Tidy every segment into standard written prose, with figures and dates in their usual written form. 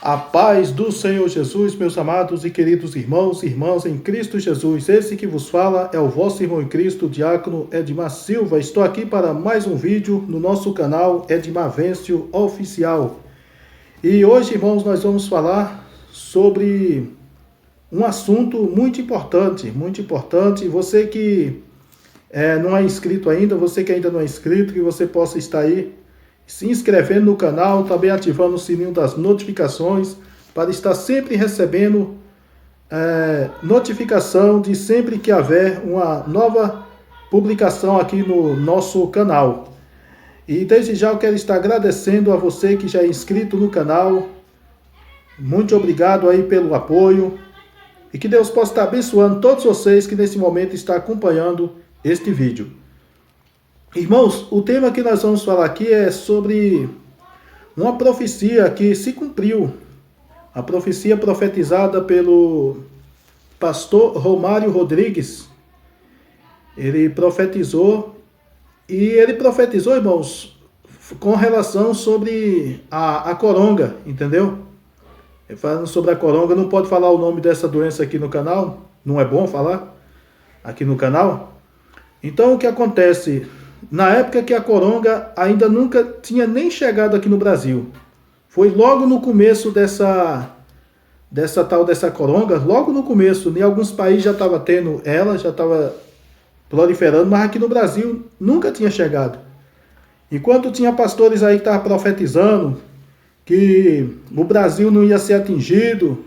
A paz do Senhor Jesus, meus amados e queridos irmãos e irmãs em Cristo Jesus. Esse que vos fala é o vosso irmão em Cristo, Diácono Edmar Silva. Estou aqui para mais um vídeo no nosso canal Edmar Vencio Oficial. E hoje, irmãos, nós vamos falar sobre um assunto muito importante, muito importante. Você que não é inscrito ainda, você que ainda não é inscrito, que você possa estar aí se inscrevendo no canal, também ativando o sininho das notificações, para estar sempre recebendo notificação de sempre que haver uma nova publicação aqui no nosso canal. E desde já eu quero estar agradecendo a você que já é inscrito no canal. Muito obrigado aí pelo apoio. E que Deus possa estar abençoando todos vocês que nesse momento estão acompanhando este vídeo. Irmãos, o tema que nós vamos falar aqui é sobre uma profecia que se cumpriu. A profecia profetizada pelo pastor Romário Rodrigues. Ele profetizou, irmãos, com relação sobre a coronga, entendeu? Falando sobre a coronga, não pode falar o nome dessa doença aqui no canal, não é bom falar aqui no canal. Então o que acontece? Na época que a coronga ainda nunca tinha nem chegado aqui no Brasil. Foi logo no começo dessa coronga, logo no começo. Em alguns países já estava tendo ela, já estava proliferando, mas aqui no Brasil nunca tinha chegado. Enquanto tinha pastores aí que estavam profetizando que o Brasil não ia ser atingido,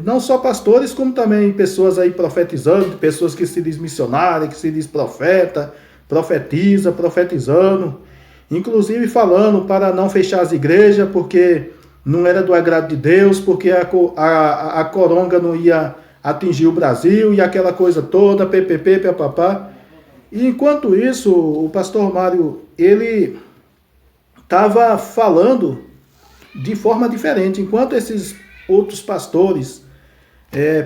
não só pastores, como também pessoas aí profetizando, pessoas que se diz missionária, que se diz profeta, profetizando, inclusive falando para não fechar as igrejas, porque não era do agrado de Deus, porque a coronga não ia atingir o Brasil, e aquela coisa toda, ppp, papapá. E enquanto isso, o pastor Mário, ele estava falando de forma diferente, enquanto esses outros pastores,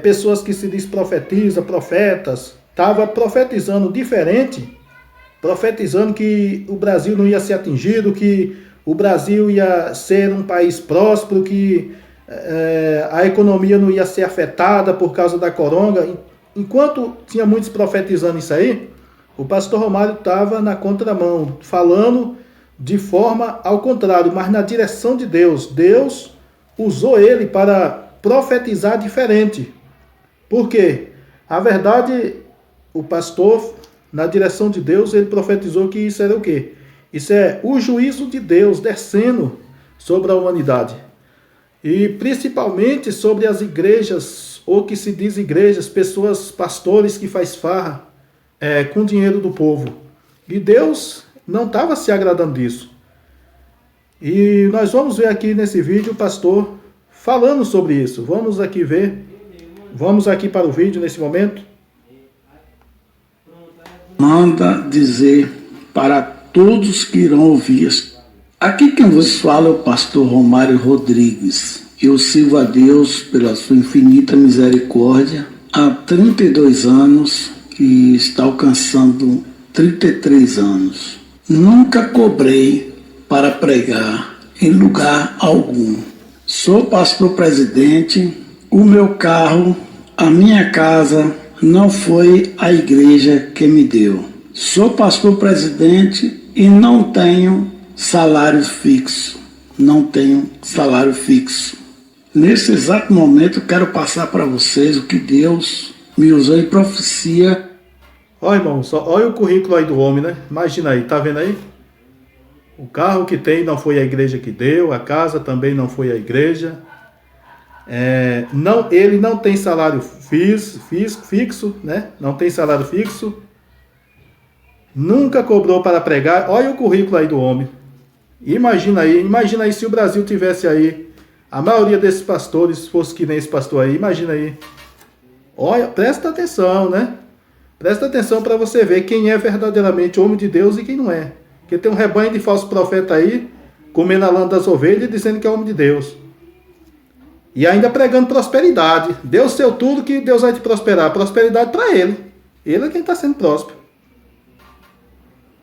pessoas que se diz profetas, estavam profetizando diferente, profetizando que o Brasil não ia ser atingido, que o Brasil ia ser um país próspero, que a economia não ia ser afetada por causa da coronga. Enquanto tinha muitos profetizando isso aí, o pastor Romário estava na contramão, falando de forma ao contrário, mas na direção de Deus. Deus usou ele para profetizar diferente. Por quê? A verdade, o pastor, na direção de Deus, ele profetizou que isso era o quê? Isso é o juízo de Deus descendo sobre a humanidade. E principalmente sobre as igrejas, ou que se diz igrejas, pessoas, pastores que faz farra com dinheiro do povo. E Deus não estava se agradando disso. E nós vamos ver aqui nesse vídeo o pastor falando sobre isso. Vamos aqui ver. Vamos aqui para o vídeo nesse momento. Manda dizer para todos que irão ouvir. Aqui quem vos fala é o pastor Romário Rodrigues. Eu sirvo a Deus pela sua infinita misericórdia há 32 anos e está alcançando 33 anos. Nunca cobrei para pregar em lugar algum. Sou pastor presidente, o meu carro, a minha casa não foi a igreja que me deu. Sou pastor presidente e não tenho salário fixo. Não tenho salário fixo. Nesse exato momento eu quero passar para vocês o que Deus me usou em profecia. Olha, irmãos, olha o currículo aí do homem, né? Imagina aí, tá vendo aí? O carro que tem não foi a igreja que deu, a casa também não foi a igreja. Ele não tem salário fixo, né? Não tem salário fixo. Nunca cobrou para pregar. Olha o currículo aí do homem. Imagina aí se o Brasil tivesse aí, a maioria desses pastores fosse que nem esse pastor aí, imagina aí. Olha, presta atenção, né? Presta atenção para você ver quem é verdadeiramente homem de Deus e quem não é. Porque tem um rebanho de falsos profetas aí, comendo a lã das ovelhas e dizendo que é homem de Deus. E ainda pregando prosperidade. Deus seu tudo que Deus vai te prosperar. Prosperidade para ele. Ele é quem está sendo próspero.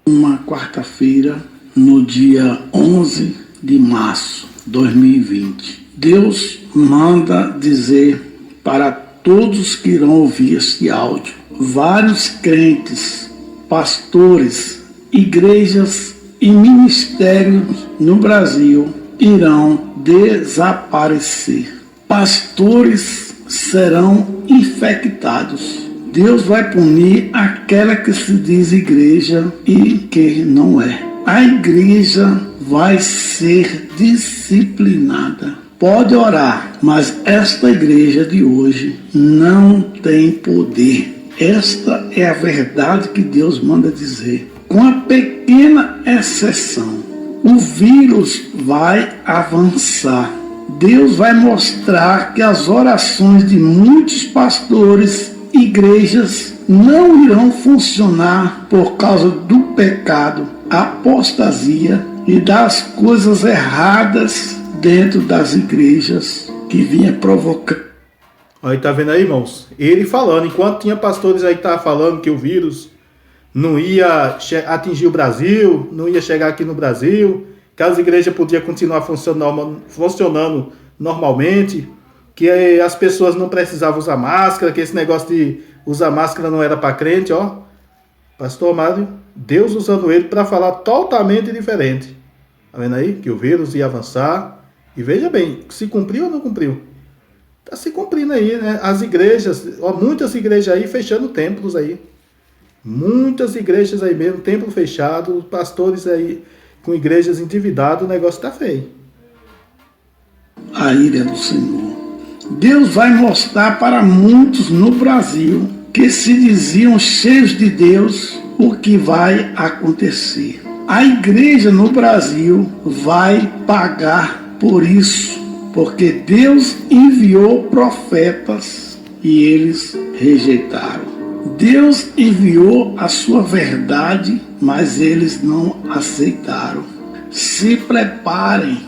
Uma quarta-feira, no dia 11 de março de 2020. Deus manda dizer para todos que irão ouvir este áudio: vários crentes, pastores, igrejas e ministérios no Brasil irão desaparecer. Pastores serão infectados. Deus vai punir aquela que se diz igreja e que não é. A igreja vai ser disciplinada. Pode orar, mas esta igreja de hoje não tem poder. Esta é a verdade que Deus manda dizer. Com a pequena exceção, o vírus vai avançar. Deus vai mostrar que as orações de muitos pastores, igrejas, não irão funcionar por causa do pecado, apostasia e das coisas erradas dentro das igrejas que vinha provocando. Aí tá vendo aí, irmãos? Ele falando, enquanto tinha pastores aí que estavam falando que o vírus não ia atingir o Brasil, não ia chegar aqui no Brasil, que as igrejas podiam continuar funcionando normalmente, que as pessoas não precisavam usar máscara, que esse negócio de usar máscara não era para crente, ó. Pastor Mário, Deus usando ele para falar totalmente diferente. Tá vendo aí? Que o vírus ia avançar. E veja bem, se cumpriu ou não cumpriu? Tá se cumprindo aí, né? As igrejas, ó, muitas igrejas aí fechando templos aí. Muitas igrejas aí mesmo, templo fechado, pastores aí com igrejas endividadas, o negócio tá feio. A ira do Senhor. Deus vai mostrar para muitos no Brasil que se diziam cheios de Deus o que vai acontecer. A igreja no Brasil vai pagar por isso, porque Deus enviou profetas e eles rejeitaram. Deus enviou a sua verdade, mas eles não aceitaram. Se preparem,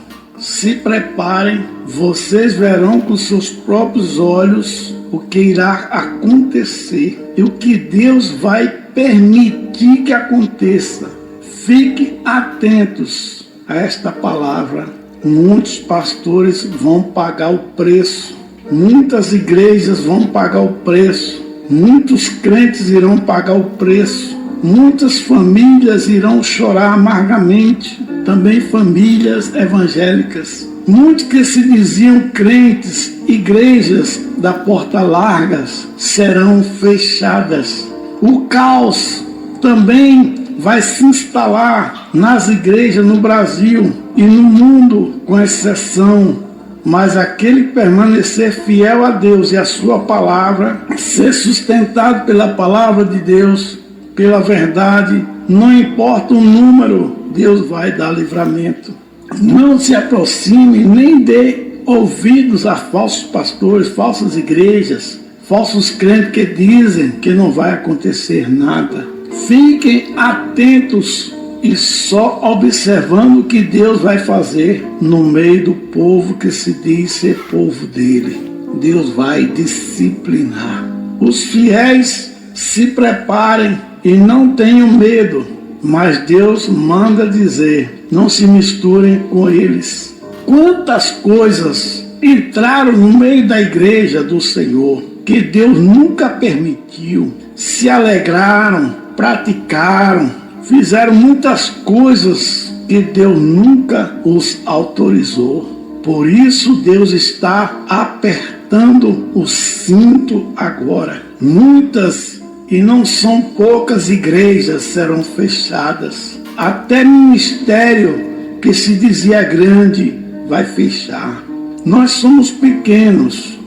vocês verão com seus próprios olhos o que irá acontecer e o que Deus vai permitir que aconteça. Fiquem atentos a esta palavra. Muitos pastores vão pagar o preço, muitas igrejas vão pagar o preço, muitos crentes irão pagar o preço, muitas famílias irão chorar amargamente, também famílias evangélicas. Muitos que se diziam crentes, igrejas da porta largas serão fechadas. O caos também vai se instalar nas igrejas no Brasil e no mundo, com exceção. Mas aquele que permanecer fiel a Deus e a sua palavra, ser sustentado pela palavra de Deus, pela verdade, não importa o número, Deus vai dar livramento. Não se aproxime nem dê ouvidos a falsos pastores, falsas igrejas, falsos crentes que dizem que não vai acontecer nada. Fiquem atentos e só observando o que Deus vai fazer no meio do povo que se diz ser povo dele. Deus vai disciplinar. Os fiéis se preparem e não tenham medo, mas Deus manda dizer, não se misturem com eles. Quantas coisas entraram no meio da igreja do Senhor que Deus nunca permitiu, se alegraram, praticaram, fizeram muitas coisas que Deus nunca os autorizou. Por isso Deus está apertando o cinto agora. Muitas, e não são poucas, igrejas serão fechadas. Até ministério que se dizia grande vai fechar. Nós somos pequenos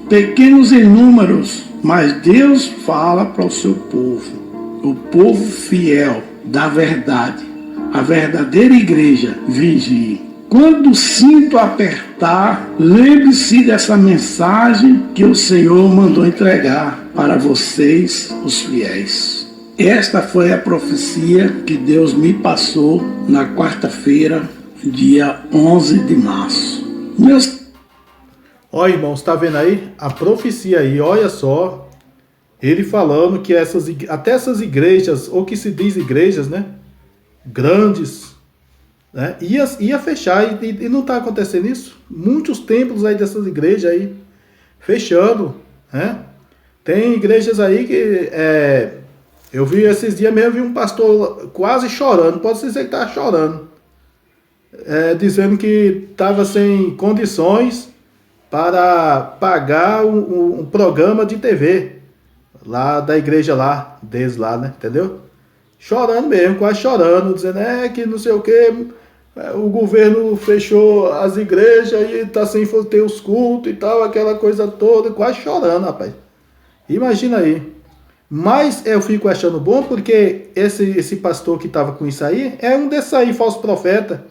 em números, mas Deus fala para o seu povo. O povo fiel da verdade, a verdadeira igreja, vigie. Quando o cinto apertar, lembre-se dessa mensagem que o Senhor mandou entregar para vocês, os fiéis. Esta foi a profecia que Deus me passou na quarta-feira, dia 11 de março. Olha, irmãos, está vendo aí? A profecia aí, olha só. Ele falando que até essas igrejas, ou que se diz igrejas, né? Grandes, né? Ia fechar e não está acontecendo isso. Muitos templos aí dessas igrejas aí fechando, né? Tem igrejas aí que eu vi esses dias mesmo, vi um pastor quase chorando, pode dizer que estava chorando, dizendo que estava sem condições para pagar um programa de TV lá da igreja lá, deles lá, né? Entendeu? Chorando mesmo, quase chorando, dizendo que não sei o que, o governo fechou as igrejas e tá sem ter os cultos e tal, aquela coisa toda, quase chorando, rapaz. Imagina aí. Mas eu fico achando bom porque esse pastor que estava com isso aí é um desses aí, falso profeta.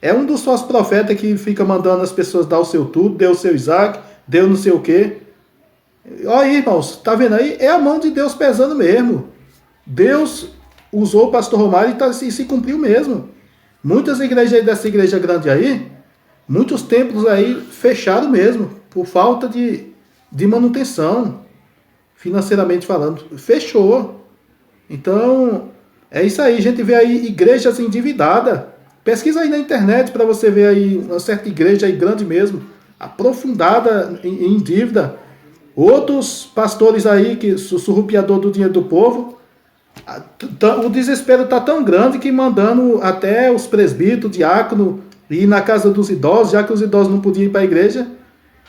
É um dos falsos profetas que fica mandando as pessoas dar o seu tudo, deu o seu Isaac, deu não sei o quê. Olha aí, irmãos, tá vendo aí? É a mão de Deus pesando mesmo. Deus usou o pastor Romário e se cumpriu mesmo. Muitas igrejas aí dessa igreja grande aí, muitos templos aí fecharam mesmo, por falta de manutenção, financeiramente falando. Fechou. Então, é isso aí. A gente vê aí igrejas endividadas. Pesquisa aí na internet para você ver aí uma certa igreja aí grande mesmo, aprofundada em dívida. Outros pastores aí, que surrupiador do dinheiro do povo, o desespero está tão grande que mandando até os presbíteros, diácono, ir na casa dos idosos, já que os idosos não podiam ir para a igreja,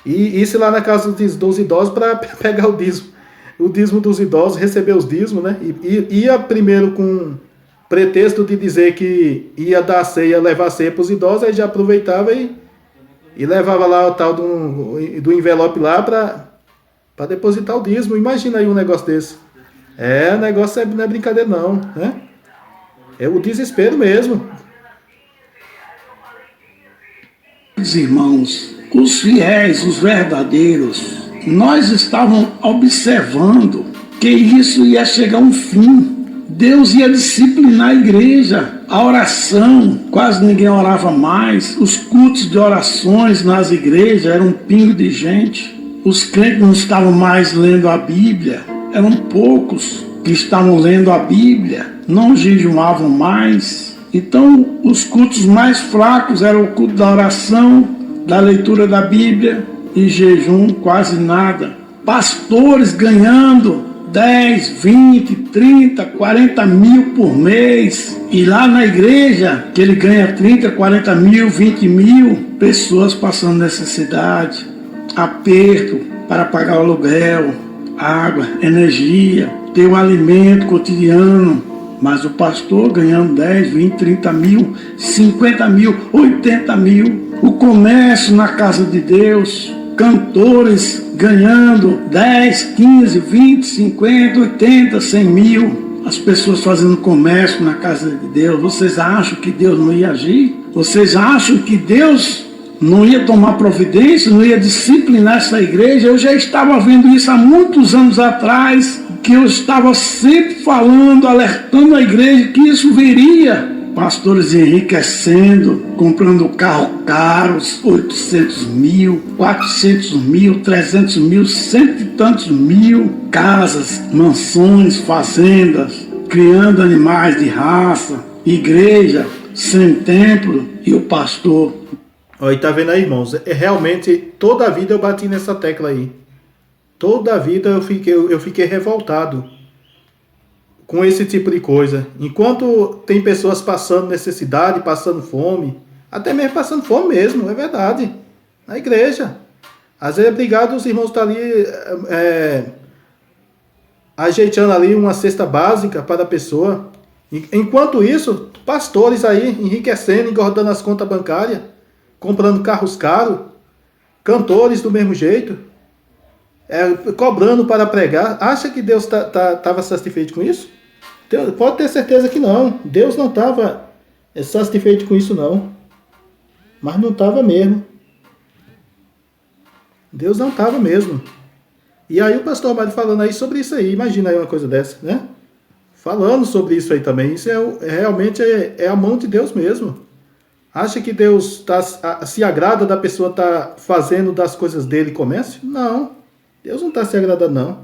e ir lá na casa dos idosos para pegar o dízimo dos idosos, receber os dízimos, né? E ia primeiro com pretexto de dizer que ia dar ceia, levar ceia para os idosos, aí já aproveitava e levava lá o tal do envelope lá para depositar o dízimo. Imagina aí um negócio desse. O negócio não é brincadeira não, né? É o desespero mesmo. Os irmãos, os fiéis, os verdadeiros, nós estávamos observando que isso ia chegar a um fim. Deus ia disciplinar a igreja, a oração, quase ninguém orava mais, os cultos de orações nas igrejas eram um pingo de gente, os crentes não estavam mais lendo a Bíblia, eram poucos que estavam lendo a Bíblia, não jejuavam mais. Então os cultos mais fracos eram o culto da oração, da leitura da Bíblia e jejum, quase nada. Pastores ganhando 10, 20, 30, 40 mil por mês. E lá na igreja, que ele ganha 30, 40 mil, 20 mil, pessoas passando necessidade, aperto para pagar o aluguel, água, energia, ter um alimento cotidiano. Mas o pastor ganhando 10, 20, 30 mil, 50 mil, 80 mil. O comércio na casa de Deus, cantores ganhando 10, 15, 20, 50, 80, 100 mil. As pessoas fazendo comércio na casa de Deus. Vocês acham que Deus não ia agir? Vocês acham que Deus não ia tomar providência, não ia disciplinar essa igreja? Eu já estava vendo isso há muitos anos atrás, que eu estava sempre falando, alertando a igreja que isso viria. Pastores enriquecendo, comprando carros caros, 800 mil, 400 mil, 300 mil, cento e tantos mil, casas, mansões, fazendas, criando animais de raça, igreja sem templo e o pastor. Aí tá vendo aí, irmãos? Realmente, toda a vida eu bati nessa tecla aí. Toda a vida eu fiquei revoltado com esse tipo de coisa. Enquanto tem pessoas passando necessidade, passando fome, até mesmo passando fome mesmo, é verdade, na igreja. Às vezes é obrigado os irmãos estar ali ajeitando ali uma cesta básica para a pessoa. Enquanto isso, pastores aí enriquecendo, engordando as contas bancárias, comprando carros caros, cantores do mesmo jeito, cobrando para pregar. Acha que Deus estava satisfeito com isso? Pode ter certeza que não. Deus não estava satisfeito com isso não. Mas não estava mesmo. Deus não estava mesmo. E aí o pastor Mário falando aí sobre isso aí. Imagina aí uma coisa dessa, né? Falando sobre isso aí também. Isso realmente é a mão de Deus mesmo. Acha que Deus se agrada da pessoa estar fazendo das coisas dele comércio? Não. Deus não está se agradando, não.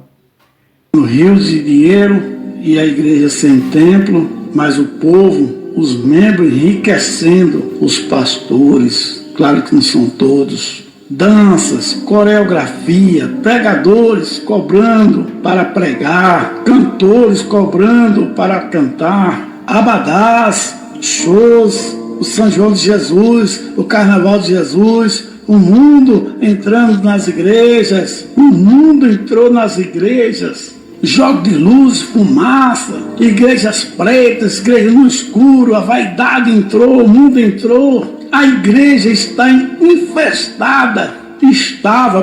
Rios de dinheiro e a igreja sem templo, mas o povo os membros, enriquecendo os pastores. Claro que não são todos. Danças, coreografia, pregadores cobrando para pregar, cantores cobrando para cantar, abadás, shows, o São João de Jesus, o Carnaval de Jesus, o mundo entrando nas igrejas, o mundo entrou nas igrejas, jogo de luz, fumaça, igrejas pretas, igreja no escuro, a vaidade entrou, o mundo entrou, a igreja está infestada,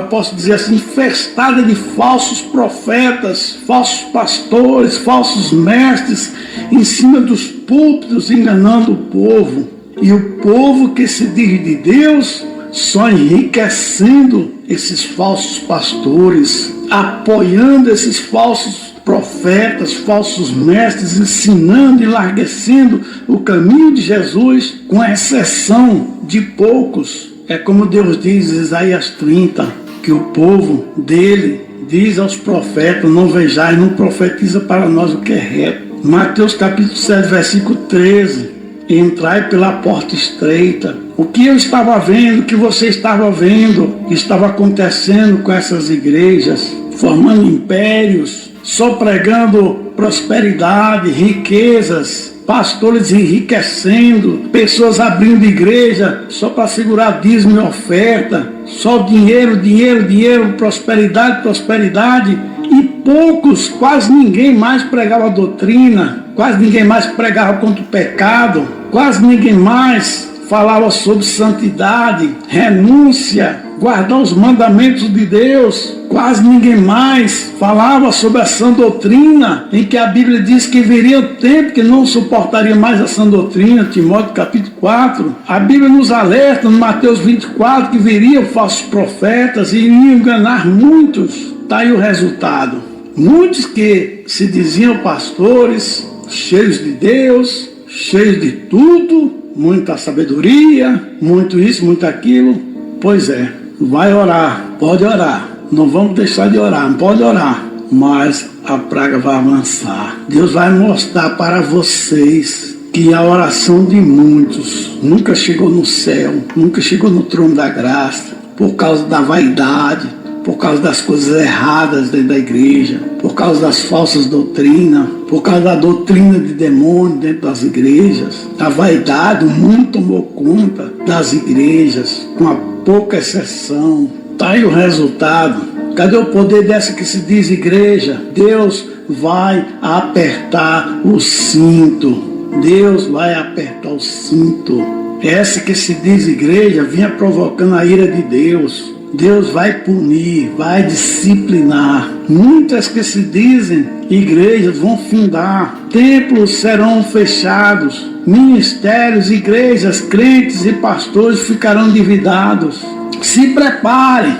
posso dizer assim, infestada de falsos profetas, falsos pastores, falsos mestres, em cima dos púlpitos, enganando o povo. E o povo que se diz de Deus, só enriquecendo esses falsos pastores, apoiando esses falsos profetas, falsos mestres, ensinando e enlarguecendo o caminho de Jesus, com exceção de poucos. É como Deus diz em Isaías 30, que o povo dele diz aos profetas: não vejais, não profetiza para nós o que é reto. Mateus capítulo 7, versículo 13: entrai pela porta estreita. O que eu estava vendo, o que você estava vendo, que estava acontecendo com essas igrejas, formando impérios, só pregando prosperidade, riquezas, pastores enriquecendo, pessoas abrindo igreja só para segurar dízimo e oferta, só dinheiro, dinheiro, dinheiro, prosperidade, prosperidade, e poucos, quase ninguém mais pregava doutrina, quase ninguém mais pregava contra o pecado, quase ninguém mais falava sobre santidade, renúncia, guardar os mandamentos de Deus. Quase ninguém mais falava sobre a sã doutrina, em que a Bíblia diz que viria o tempo que não suportaria mais a sã doutrina, Timóteo capítulo 4. A Bíblia nos alerta no Mateus 24 que viriam falsos profetas e iriam enganar muitos. Está aí o resultado. Muitos que se diziam pastores, cheios de Deus, cheios de tudo, muita sabedoria, muito isso, muito aquilo. Pois é, vai orar, pode orar. Não vamos deixar de orar, não pode orar. Mas a praga vai avançar. Deus vai mostrar para vocês que a oração de muitos nunca chegou no céu, nunca chegou no trono da graça, por causa da vaidade, por causa das coisas erradas dentro da igreja, por causa das falsas doutrinas, por causa da doutrina de demônio dentro das igrejas. A vaidade, o mundo tomou conta das igrejas, com a pouca exceção. Está aí o resultado. Cadê o poder dessa que se diz igreja? Deus vai apertar o cinto. Deus vai apertar o cinto. Essa que se diz igreja vinha provocando a ira de Deus. Deus vai punir, vai disciplinar. Muitas que se dizem igrejas vão findar, templos serão fechados, ministérios, igrejas, crentes e pastores ficarão endividados. Se preparem,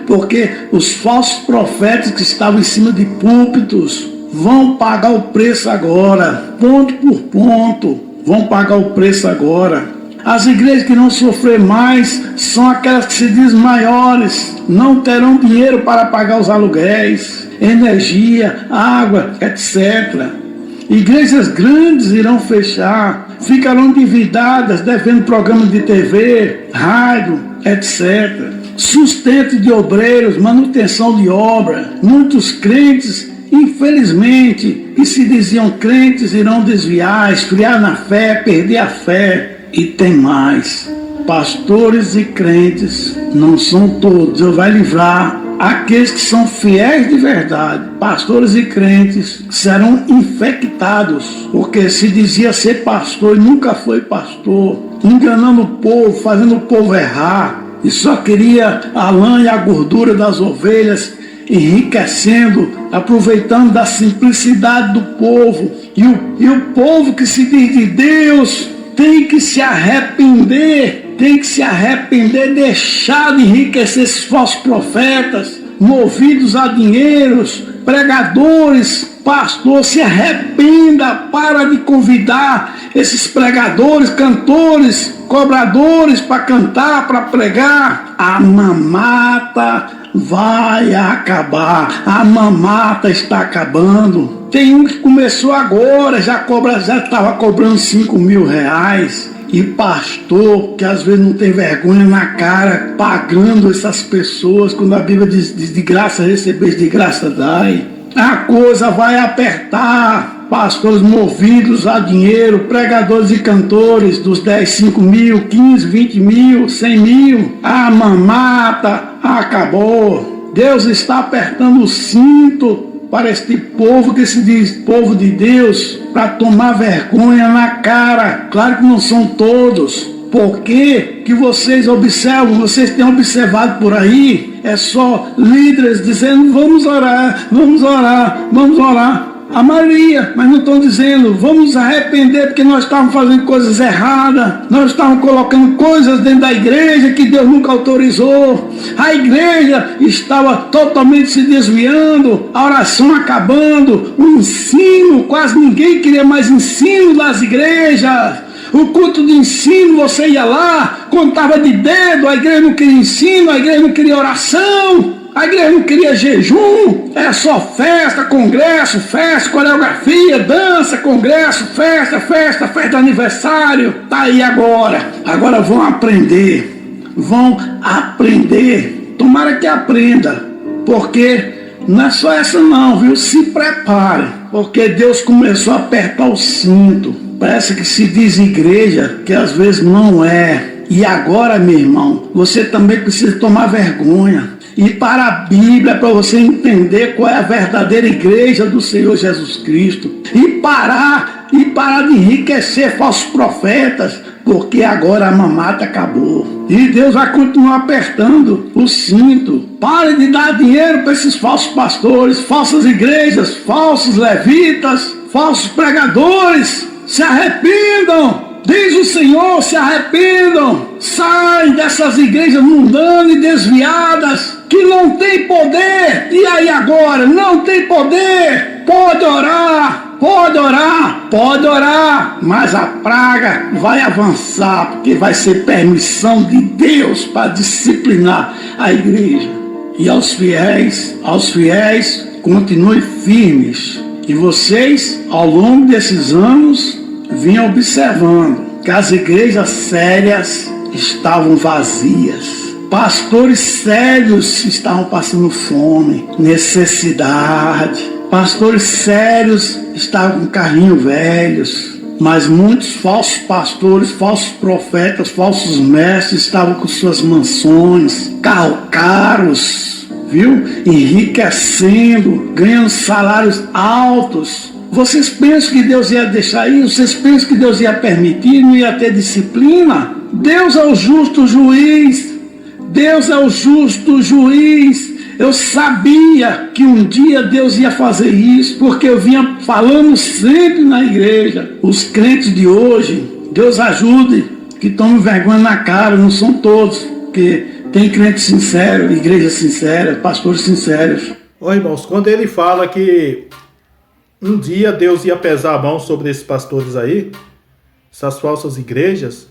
porque os falsos profetas que estavam em cima de púlpitos vão pagar o preço agora, ponto por ponto, vão pagar o preço agora. As igrejas que não sofrer mais são aquelas que se dizem maiores, não terão dinheiro para pagar os aluguéis, energia, água, etc. Igrejas grandes irão fechar, ficarão endividadas, devendo programas de TV, rádio, etc. Sustento de obreiros, manutenção de obra. Muitos crentes, infelizmente, que se diziam crentes, irão desviar, esfriar na fé, perder a fé. E tem mais, pastores e crentes, não são todos, Deus vai livrar aqueles que são fiéis de verdade. Pastores e crentes serão infectados, porque se dizia ser pastor e nunca foi pastor, enganando o povo, fazendo o povo errar, e só queria a lã e a gordura das ovelhas, enriquecendo, aproveitando da simplicidade do povo. E o povo que se diz de Deus tem que se arrepender, deixar de enriquecer esses falsos profetas, movidos a dinheiros, pregadores, pastores, se arrependa, para de convidar esses pregadores, cantores, cobradores para cantar, para pregar. A mamata vai acabar. A mamata está acabando. Tem um que começou agora, já estava cobrando 5 mil reais. E pastor, que às vezes não tem vergonha na cara, pagando essas pessoas, quando a Bíblia diz de graça recebeis, de graça dai. A coisa vai apertar. Pastores movidos a dinheiro, pregadores e cantores dos 10, 5 mil, 15, 20 mil, 100 mil. A mamata acabou. Deus está apertando o cinto para este povo que se diz povo de Deus, para tomar vergonha na cara. Claro que não são todos. Por que vocês observam, vocês têm observado por aí, é só líderes dizendo vamos orar, vamos orar, vamos orar. A maioria, mas não estão dizendo vamos nos arrepender porque nós estávamos fazendo coisas erradas, nós estávamos colocando coisas dentro da igreja que Deus nunca autorizou, a igreja estava totalmente se desviando, a oração acabando, o ensino, quase ninguém queria mais ensino das igrejas. O culto de ensino, você ia lá, contava de dedo, a igreja não queria ensino, a igreja não queria oração. A igreja não queria jejum, era só festa, congresso, festa, coreografia, dança, congresso, festa de aniversário. Tá aí agora. Agora vão aprender. Tomara que aprenda, porque não é só essa não, viu? Se prepare, porque Deus começou a apertar o cinto. Parece que se diz igreja, que às vezes não é. E agora, meu irmão, você também precisa tomar vergonha. E para a Bíblia, para você entender qual é a verdadeira igreja do Senhor Jesus Cristo. E parar de enriquecer falsos profetas, porque agora a mamata acabou. E Deus vai continuar apertando o cinto. Pare de dar dinheiro para esses falsos pastores, falsas igrejas, falsos levitas, falsos pregadores. Se arrependam. Diz o Senhor, se arrependam, saem dessas igrejas mundanas e desviadas, que não tem poder. E aí agora, não tem poder. Pode orar, mas a praga vai avançar, porque vai ser permissão de Deus para disciplinar a igreja. E aos fiéis, continue firmes. E vocês, ao longo desses anos, vinha observando que as igrejas sérias estavam vazias. Pastores sérios estavam passando fome, necessidade. Pastores sérios estavam com carrinho velhos. Mas muitos falsos pastores, falsos profetas, falsos mestres estavam com suas mansões, carros caros, viu? Enriquecendo, ganhando salários altos. Vocês pensam que Deus ia deixar isso? Vocês pensam que Deus ia permitir? Não ia ter disciplina? Deus é o justo juiz. Deus é o justo juiz. Eu sabia que um dia Deus ia fazer isso, porque eu vinha falando sempre na igreja. Os crentes de hoje, Deus ajude, que tomem vergonha na cara, não são todos, porque tem crentes sinceros, igrejas sinceras, pastores sinceros. Ô irmãos, quando ele fala que um dia Deus ia pesar a mão sobre esses pastores aí, essas falsas igrejas,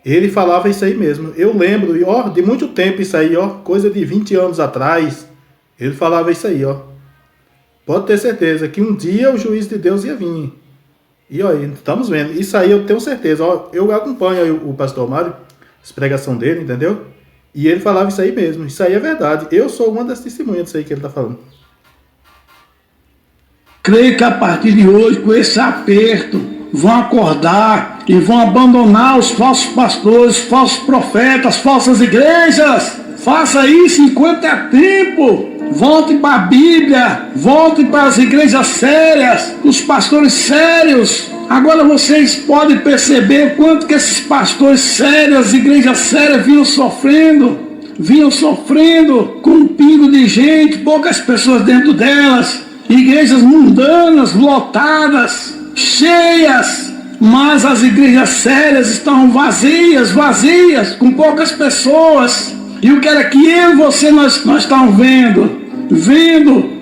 ele falava isso aí mesmo. Eu lembro, de muito tempo isso aí, coisa de 20 anos atrás, ele falava isso aí, Pode ter certeza que um dia o juiz de Deus ia vir. E estamos vendo, isso aí eu tenho certeza, eu acompanho o pastor Mário, a pregação dele, entendeu? E ele falava isso aí mesmo, isso aí é verdade. Eu sou uma das testemunhas disso aí que ele está falando. Creio que a partir de hoje, com esse aperto, vão acordar e vão abandonar os falsos pastores, falsos profetas, falsas igrejas. Faça isso enquanto é tempo. Volte para a Bíblia, volte para as igrejas sérias, os pastores sérios. Agora vocês podem perceber o quanto que esses pastores sérios, as igrejas sérias vinham sofrendo com um pingo de gente, poucas pessoas dentro delas. Igrejas mundanas, lotadas, cheias, mas as igrejas sérias estão vazias, com poucas pessoas. E o que era que eu e você nós estamos vendo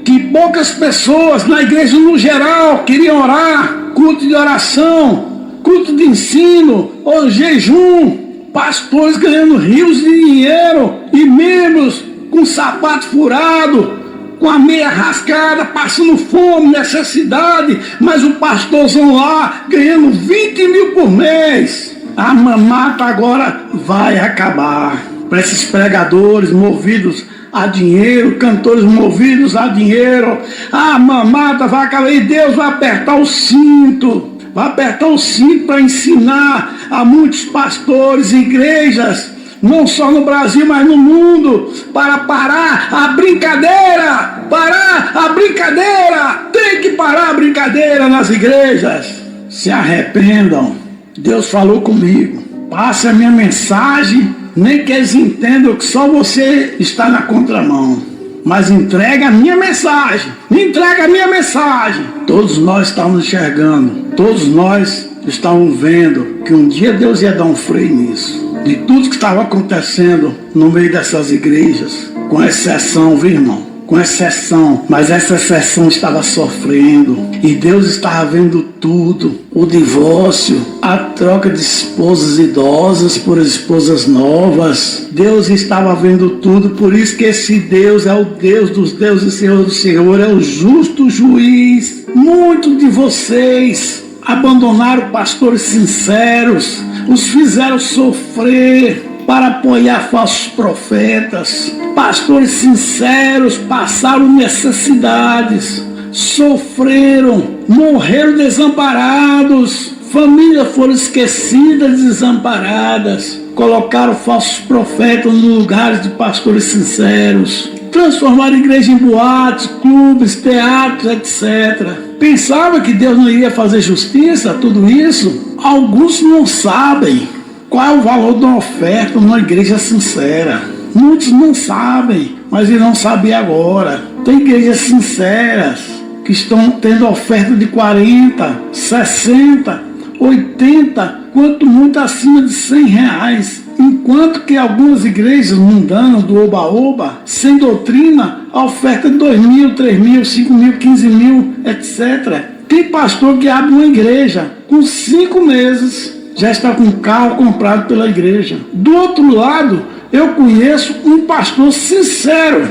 que poucas pessoas na igreja no geral queriam orar, culto de oração, culto de ensino, ou jejum. pastores ganhando rios de dinheiro e membros com sapato furado, com a meia rascada, passando fome, necessidade, mas o pastorzão lá ganhando 20 mil por mês. A mamata agora vai acabar. Para esses pregadores movidos a dinheiro, cantores movidos a dinheiro, a mamata vai acabar e Deus vai apertar o cinto. Vai apertar o cinto para ensinar a muitos pastores, igrejas, não só no Brasil, mas no mundo, para parar a brincadeira. Parar a brincadeira. Tem que parar a brincadeira nas igrejas. Se arrependam. Deus falou comigo. Passe a minha mensagem, nem que eles entendam que só você está na contramão. Mas entrega a minha mensagem. Entrega a minha mensagem. Todos nós estávamos enxergando. Todos nós estávamos vendo que um dia Deus ia dar um freio nisso. De tudo que estava acontecendo no meio dessas igrejas. Com exceção, viu, irmão? Com exceção, mas essa exceção estava sofrendo e Deus estava vendo tudo, o divórcio, a troca de esposas idosas por esposas novas. Deus estava vendo tudo, por isso que esse Deus é o Deus dos deuses e Senhor do Senhor, é o justo juiz. Muitos de vocês abandonaram pastores sinceros, os fizeram sofrer para apoiar falsos profetas. Pastores sinceros passaram necessidades, sofreram, morreram desamparados, famílias foram esquecidas, desamparadas, colocaram falsos profetas nos lugares de pastores sinceros, transformaram a igreja em boates, clubes, teatros, etc. Pensava que Deus não iria fazer justiça a tudo isso? Alguns não sabem qual é o valor de uma oferta numa igreja sincera. Muitos não sabem, mas irão saber agora. Tem igrejas sinceras que estão tendo oferta de 40, 60, 80, quanto muito acima de 100 reais. Enquanto que algumas igrejas mundanas do oba-oba, sem doutrina, a oferta é de 2 mil, 3 mil, 5 mil, 15 mil, etc. Tem pastor que abre uma igreja com 5 meses, já está com o carro comprado pela igreja. Do outro lado, eu conheço um pastor sincero,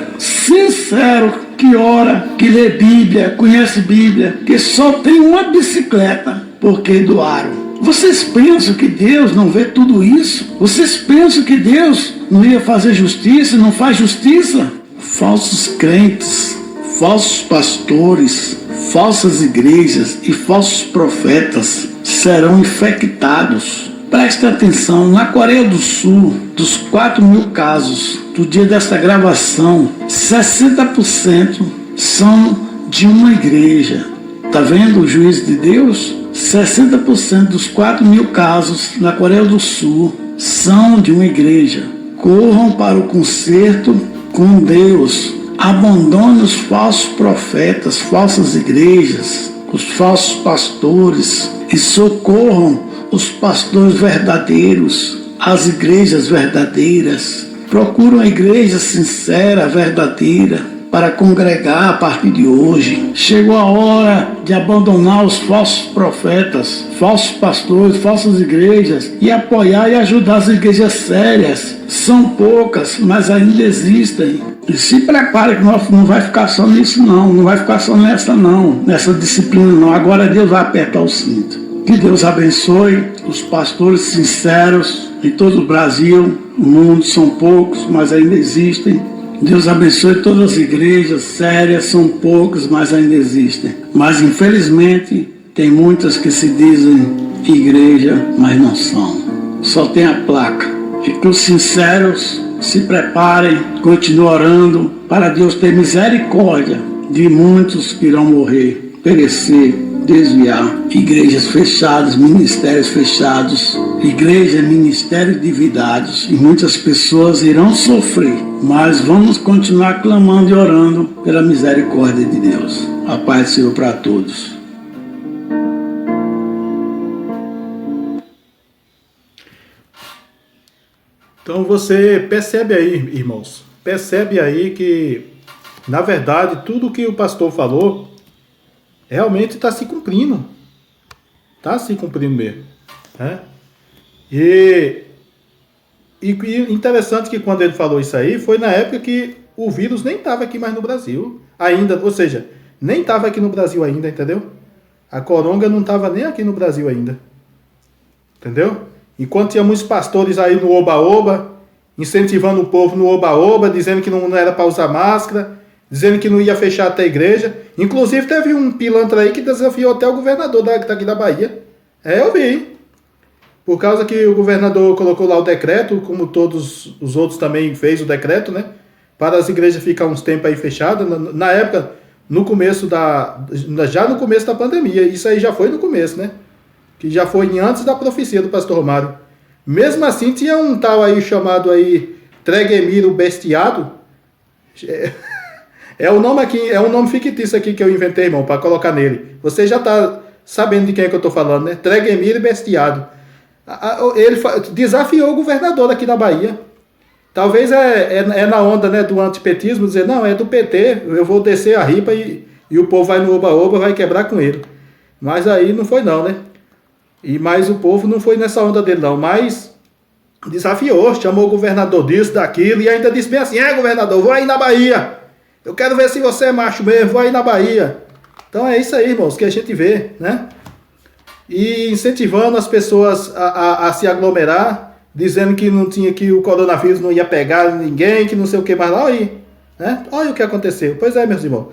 que ora, que lê Bíblia, conhece Bíblia, que só tem uma bicicleta porque doaram. Vocês pensam que Deus não vê tudo isso? Vocês pensam que Deus não ia fazer justiça, não faz justiça? Falsos crentes, falsos pastores, falsas igrejas e falsos profetas serão infectados. Preste atenção, na Coreia do Sul, dos 4 mil casos do dia desta gravação, 60% são de uma igreja. Está vendo o juízo de Deus? 60% dos 4 mil casos na Coreia do Sul são de uma igreja. Corram para o conserto com Deus. Abandone os falsos profetas, falsas igrejas, os falsos pastores e socorram os pastores verdadeiros, as igrejas verdadeiras. Procuram a igreja sincera, verdadeira, para congregar a partir de hoje. Chegou a hora de abandonar os falsos profetas, falsos pastores, falsas igrejas e apoiar e ajudar as igrejas sérias. São poucas, mas ainda existem. E se prepare que não vai ficar só nisso não vai ficar só nessa disciplina não. Agora Deus vai apertar o cinto. Que Deus abençoe os pastores sinceros em todo o Brasil. O mundo são poucos, mas ainda existem. Deus abençoe todas as igrejas sérias, são poucas, mas ainda existem. Mas infelizmente tem muitas que se dizem igreja, mas não são. Só tem a placa. E que os sinceros se preparem, continuem orando para Deus ter misericórdia de muitos que irão morrer, perecer, desviar. Igrejas fechadas, ministérios fechados, igreja, ministério endividados, e muitas pessoas irão sofrer, mas vamos continuar clamando e orando pela misericórdia de Deus. A paz do Senhor para todos. Então você percebe aí, irmãos, percebe aí que, na verdade, tudo que o pastor falou realmente está se cumprindo. Está se cumprindo mesmo. Né? E E interessante que quando ele falou isso aí, foi na época que o vírus nem estava aqui mais no Brasil ainda, ou seja, nem estava aqui no Brasil ainda, entendeu? A coronga não estava nem aqui no Brasil ainda, entendeu? Enquanto tinha muitos pastores aí no oba-oba, incentivando o povo no oba-oba, dizendo que não era para usar máscara, dizendo que não ia fechar até a igreja. Inclusive teve um pilantra aí que desafiou até o governador daqui da Bahia. Eu vi. Por causa que o governador colocou lá o decreto, como todos os outros também fez o decreto, né? Para as igrejas ficar uns tempos aí fechadas. Na época, já no começo da pandemia. Isso aí já foi no começo, né? Que já foi antes da profecia do pastor Romário. Mesmo assim, tinha um tal aí chamado aí Tregemiro Bestiado. É o nome aqui, é um nome fictício aqui que eu inventei, irmão, para colocar nele. Você já tá sabendo de quem é que eu tô falando, né? Tregemiro Bestiado. Ele desafiou o governador aqui da Bahia. Talvez é na onda, né, do antipetismo, dizer, não, é do PT, eu vou descer a ripa e o povo vai no oba-oba, vai quebrar com ele. Mas aí não foi não, né? Mas o povo não foi nessa onda dele não, mas desafiou, chamou o governador disso, daquilo, e ainda disse bem assim, governador, vou aí na Bahia, eu quero ver se você é macho mesmo, vou aí na Bahia. Então é isso aí, irmãos, que a gente vê, né? E incentivando as pessoas a se aglomerar, dizendo que não tinha, que o coronavírus não ia pegar ninguém, que não sei o que mais lá, aí, né? Olha o que aconteceu. Pois é, meus irmãos,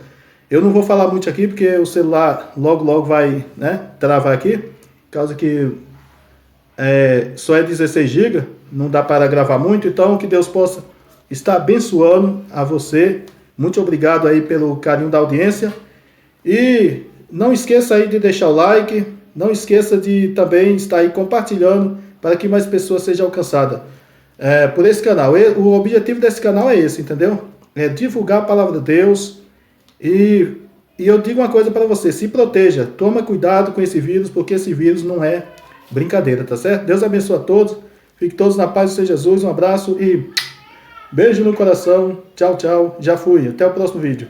eu não vou falar muito aqui, porque o celular logo vai, né, travar aqui, por causa que só é 16 GB, não dá para gravar muito, então que Deus possa estar abençoando a você. Muito obrigado aí pelo carinho da audiência. E não esqueça aí de deixar o like, não esqueça de também estar aí compartilhando para que mais pessoas sejam alcançadas por esse canal. O objetivo desse canal é esse, entendeu? É divulgar a palavra de Deus. E eu digo uma coisa para você, se proteja, toma cuidado com esse vírus, porque esse vírus não é brincadeira, tá certo? Deus abençoe a todos, fiquem todos na paz do Senhor Jesus, um abraço e beijo no coração, tchau, tchau, já fui, até o próximo vídeo.